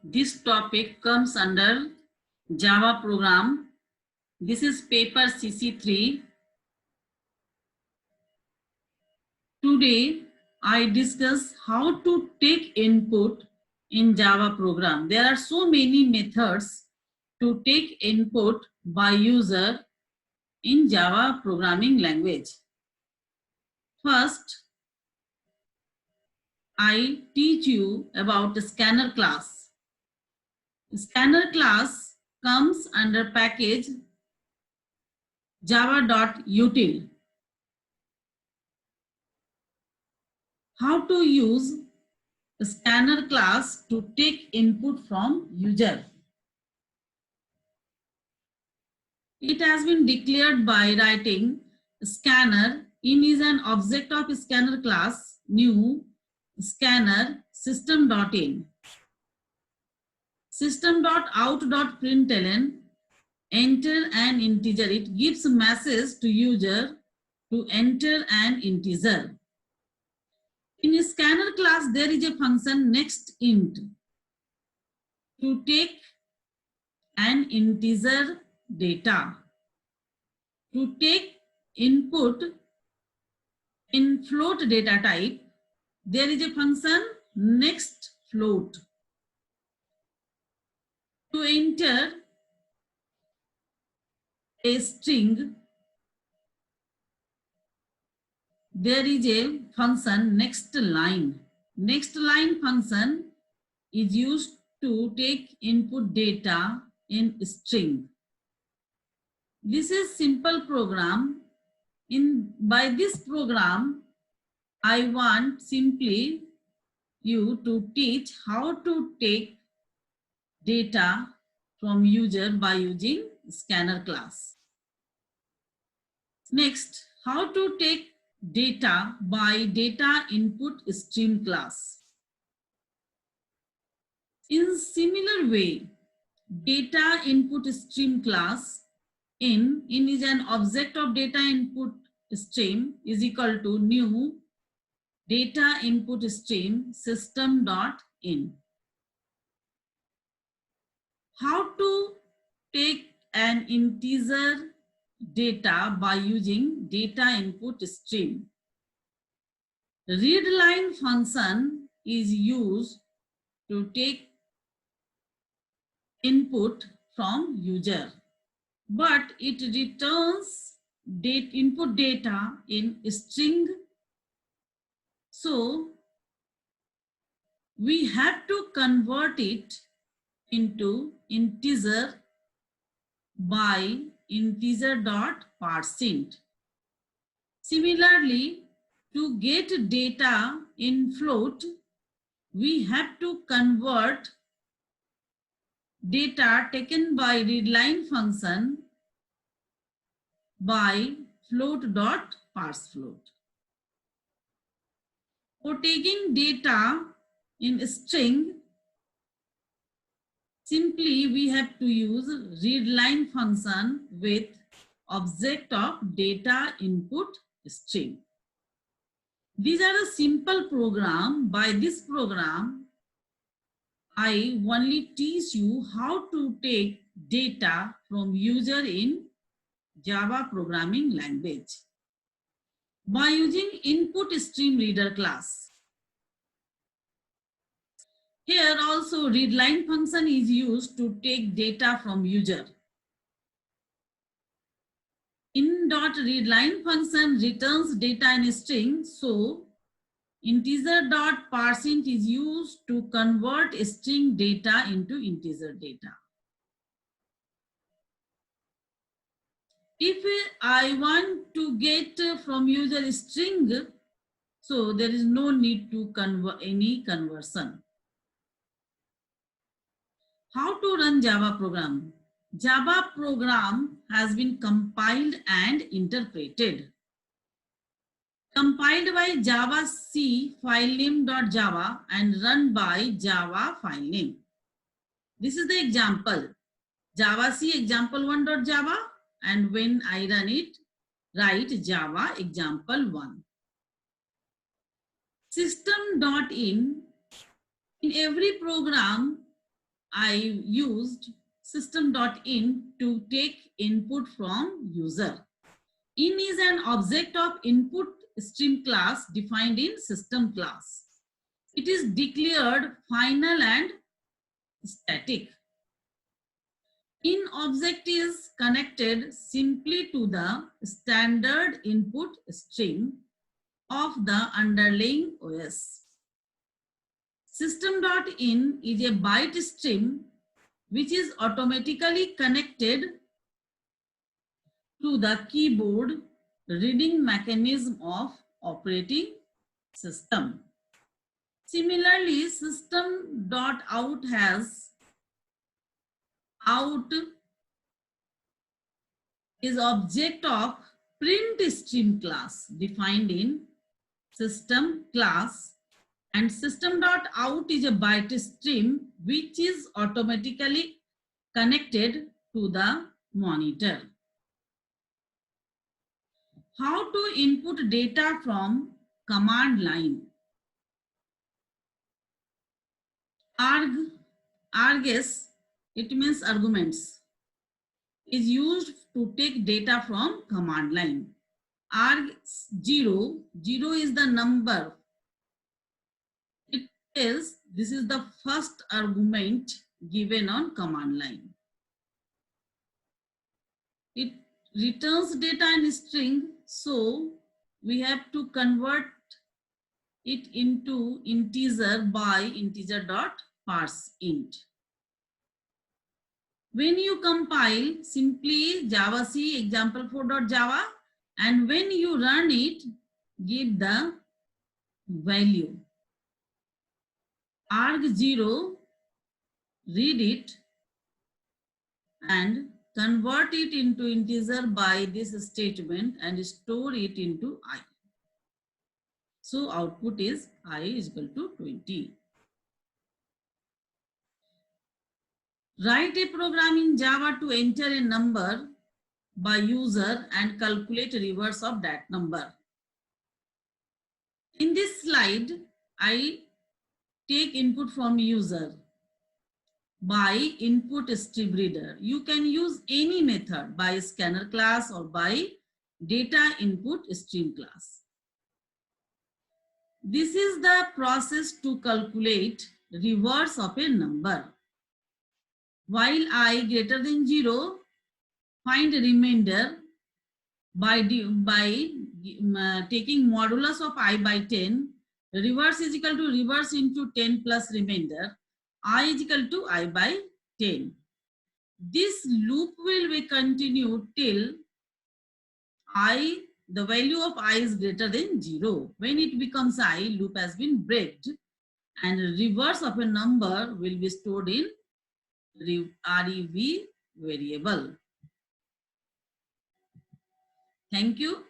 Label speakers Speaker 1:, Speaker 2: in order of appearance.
Speaker 1: This topic comes under Java program. This is paper CC3. Today, I discuss how to take input in Java program. There are so many methods to take input by user in Java programming language. First, I teach you about the scanner class. Scanner class comes under package java.util. How to use scanner class to take input from user. It has been declared by writing scanner in is an object of scanner class new scanner system.in. System.out.println enter an integer. It gives a message to user to enter an integer. In a scanner class, there is a function next int to take an integer data. To take input in float data type, there is a function next float. To enter a string, there is a function next line. Next line function is used to take input data in string. This is simple program. By this program, I want simply you to teach how to take data from user by using scanner class. Next, how to take data by data input stream class. In similar way, data input stream class in is an object of data input stream is equal to new data input stream system.in. How to take an integer data by using data input stream. Readline function is used to take input from user, but it returns input data in string. So we have to convert it into integer by integer.parseInt. Similarly, to get data in float, we have to convert data taken by readline function by float.parsefloat. For taking data in string, simply we have to use readline function with object of data input string. These are a simple program. By this program, I only teach you how to take data from user in Java programming language by using input stream reader class. Here also readline function is used to take data from user. In.readline function returns data in a string, so integer.parseInt is used to convert string data into integer data. If I want to get from user string, so there is no need to convert any conversion. How to run Java program? Java program has been compiled and interpreted. Compiled by Java C filename.java and run by Java filename. This is the example. Java C example1.java, and when I run it, write Java example1. System.in. In every program, I used system.in to take input from user. In is an object of input stream class defined in system class. It is declared final and static. In object is connected simply to the standard input stream of the underlying OS. System.in is a byte stream which is automatically connected to the keyboard reading mechanism of operating system. Similarly, system.out has out is object of print stream class defined in system class, and system.out is a byte stream which is automatically connected to the monitor. How to input data from command line? Args, it means arguments, is used to take data from command line. arg0, 0 is the number. It is, this is the first argument given on command line. It returns data in string, so we have to convert it into integer by integer.parseInt. When you compile, simply javac example4.java, and when you run it, give the value. arg0, read it and convert it into integer by this statement and store it into I. So output is I is equal to 20. Write a program in Java to enter a number by user and calculate reverse of that number. In this slide, I take input from user by input stream reader. You can use any method by scanner class or by data input stream class. This is the process to calculate reverse of a number. While I greater than 0, find remainder by taking modulus of I by 10. Reverse is equal to reverse into 10 plus remainder. I is equal to I by 10. This loop will be continued till the value of I is greater than 0. When it becomes I, loop has been breaked, and reverse of a number will be stored in rev variable. Thank you.